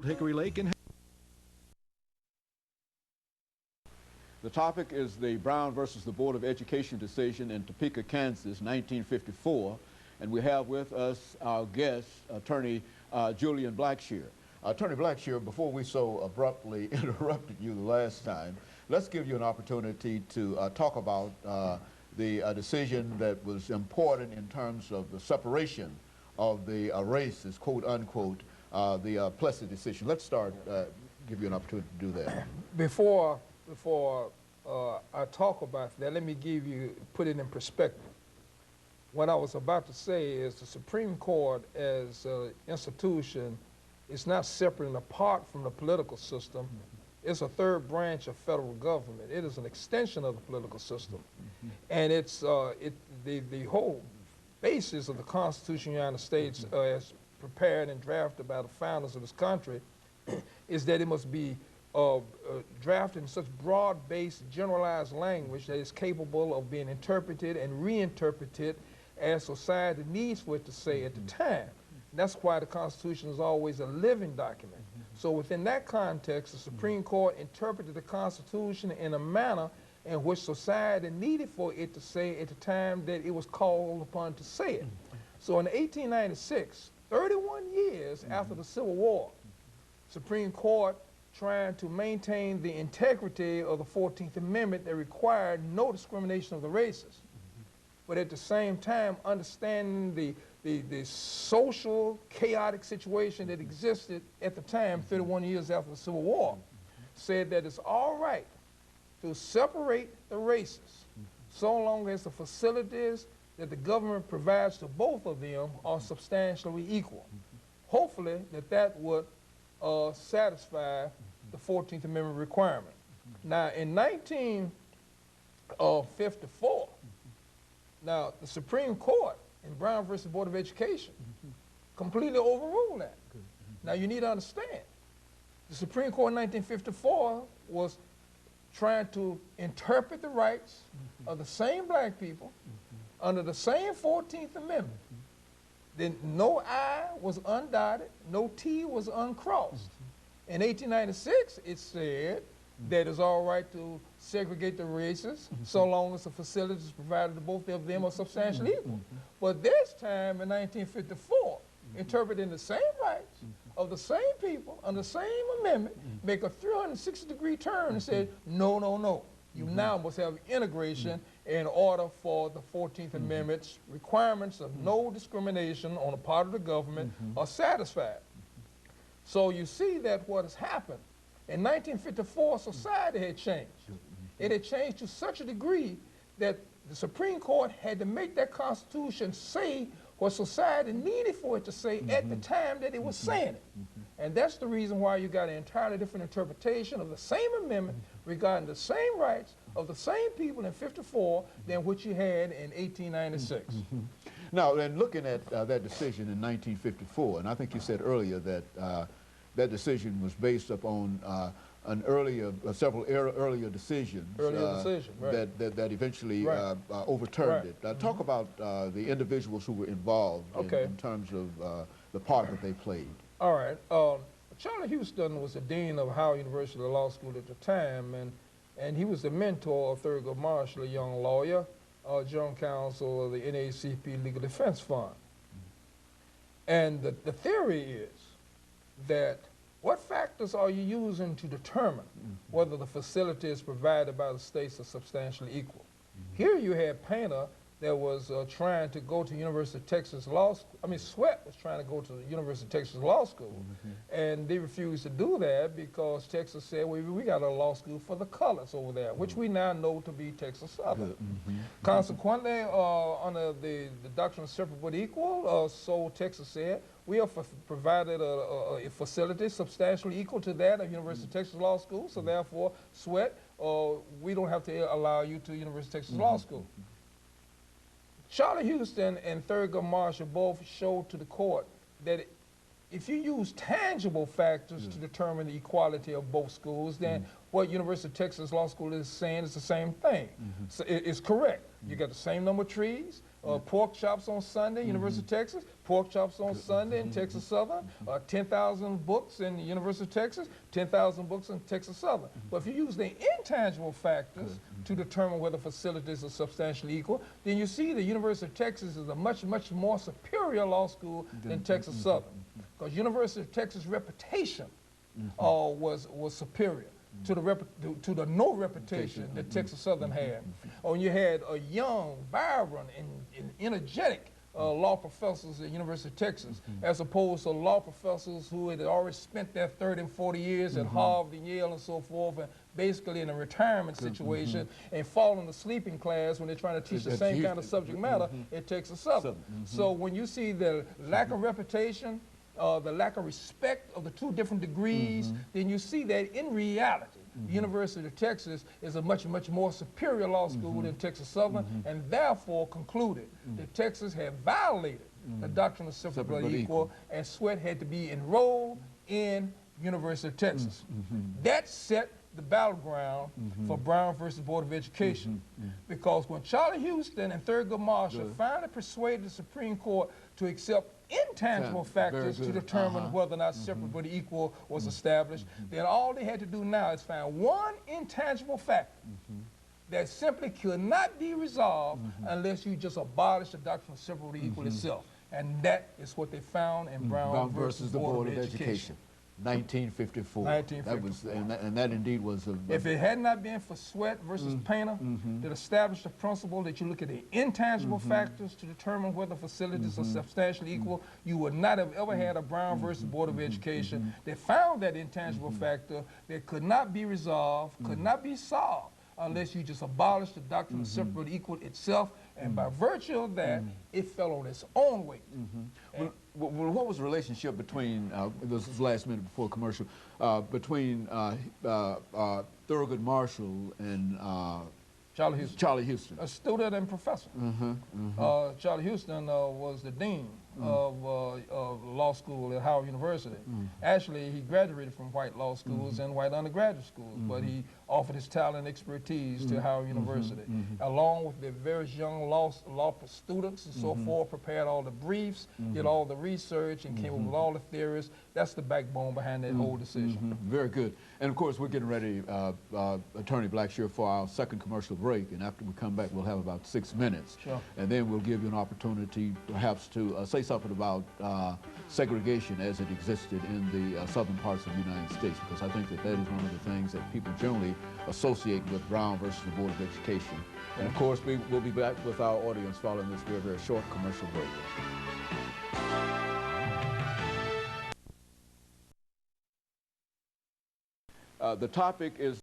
Hickory Lake and the topic is the Brown versus the Board of Education decision in Topeka, Kansas, 1954. And we have with us our guest, Attorney Julian Blackshear. Attorney Blackshear, before we so abruptly interrupted you the last time, let's give you an opportunity to talk about the decision that was important in terms of the separation of the races, quote unquote, the Plessy decision. Let's start, give you an opportunity to do that. Before I talk about that, let me put it in perspective. What I was about to say is the Supreme Court as an institution is not separate and apart from the political system. It's a third branch of federal government. It is an extension of the political system. And it's the whole basis of the Constitution of the United States as prepared and drafted by the founders of this country is that it must be drafted in such broad-based, generalized language that is capable of being interpreted and reinterpreted as society needs for it to say at the time. That's why the Constitution is always a living document. So within that context, the Supreme Court interpreted the Constitution in a manner in which society needed for it to say at the time that it was called upon to say it. So in 1896, 31 years after the Civil War, Supreme Court trying to maintain the integrity of the 14th Amendment that required no discrimination of the races, but at the same time understanding the social chaotic situation that existed at the time, 31 years after the Civil War, said that it's all right to separate the races so long as the facilities that the government provides to both of them are substantially equal. Hopefully that would satisfy the 14th Amendment requirement. Now in 1954, now the Supreme Court in Brown versus Board of Education completely overruled that. Now you need to understand, the Supreme Court in 1954 was trying to interpret the rights of the same black people under the same 14th Amendment. Then no I was undotted, no T was uncrossed. In 1896, it said that it's all right to segregate the races so long as the facilities provided to both of them are substantially equal. But this time in 1954, interpreting the same rights of the same people under the same amendment, make a 360-degree turn and say, no, no, no. You now must have integration in order for the 14th Amendment's requirements of no discrimination on the part of the government are satisfied. So you see that what has happened, in 1954, society had changed. It had changed to such a degree that the Supreme Court had to make that Constitution say what society needed for it to say at the time that it was saying it. And that's the reason why you got an entirely different interpretation of the same amendment regarding the same rights of the same people in 54 than what you had in 1896. Now, then looking at that decision in 1954, and I think you said earlier that that decision was based upon an earlier, several earlier decisions right. that eventually overturned it. Talk about the individuals who were involved in terms of the part that they played. All right. Charlie Houston was the dean of Howard University Law School at the time, and he was the mentor of Thurgood Marshall, a young lawyer, general counsel of the NAACP Legal Defense Fund. And the theory is that what factors are you using to determine whether the facilities provided by the states are substantially equal? Here you had Painter that was trying to go to University of Texas Law School. I mean, Sweat was trying to go to the University of Texas Law School, and they refused to do that because Texas said, well, we got a law school for the colors over there, which we now know to be Texas Southern. Consequently, under the doctrine of separate but equal, so Texas said, we have provided a facility substantially equal to that of University of Texas Law School, so therefore, Sweat, we don't have to allow you to University of Texas Law School. Charlie Houston and Thurgood Marshall both showed to the court that if you use tangible factors to determine the equality of both schools, then what University of Texas Law School is saying is the same thing. So it's correct. You got the same number of trees, Pork chops on Sunday, University of Texas. Pork chops on Sunday in Texas Southern. 10,000 books in the University of Texas. 10,000 books in Texas Southern. But if you use the intangible factors to determine whether facilities are substantially equal, then you see the University of Texas is a much, much more superior law school than Texas Southern. Because University of Texas' reputation was superior to the no reputation that Texas Southern had. When you had a young, vibrant, and energetic law professors at University of Texas, as opposed to law professors who had already spent their 30 and 40 years at Harvard and Yale and so forth, and basically in a retirement situation, and falling asleep in class when they're trying to teach the same kind of subject matter at Texas Southern. So when you see the lack of reputation, the lack of respect of the two different degrees, then you see that in reality, the University of Texas is a much, much more superior law school than Texas Southern, and therefore concluded that Texas had violated the doctrine of separate but equal, and Sweat had to be enrolled in University of Texas. That set the battleground for Brown versus Board of Education, because when Charlie Houston and Thurgood Marshall finally persuaded the Supreme Court to accept intangible factors to determine whether or not separate but equal was established, then all they had to do now is find one intangible factor that simply could not be resolved unless you just abolish the doctrine of separate but equal itself. And that is what they found in Brown versus the Board of Education. 1954. 1954. That was, and that indeed was a... If it had not been for Sweat versus Painter that established the principle that you look at the intangible factors to determine whether facilities are substantially equal, you would not have ever had a Brown versus Board of Education that found that intangible factor that could not be resolved, could not be solved, unless you just abolish the doctrine of separate but equal itself, and by virtue of that, it fell on its own weight. Well, what was the relationship between, this is last minute before commercial, between Thurgood Marshall and Charlie Houston. A student and professor. Charlie Houston was the dean of law school at Howard University. Actually, he graduated from white law schools and white undergraduate schools, but he offered his talent and expertise to Howard University. Along with the various young law students and so forth, prepared all the briefs, did all the research, and came up with all the theories. That's the backbone behind that whole decision. Very good. And of course, we're getting ready, Attorney Blackshear, for our second commercial break. And after we come back, we'll have about 6 minutes. Sure. And then we'll give you an opportunity perhaps to say something about segregation as it existed in the southern parts of the United States, because I think that that is one of the things that people generally associate with Brown versus the Board of Education. And of course, we'll be back with our audience following this very, very short commercial break. The topic is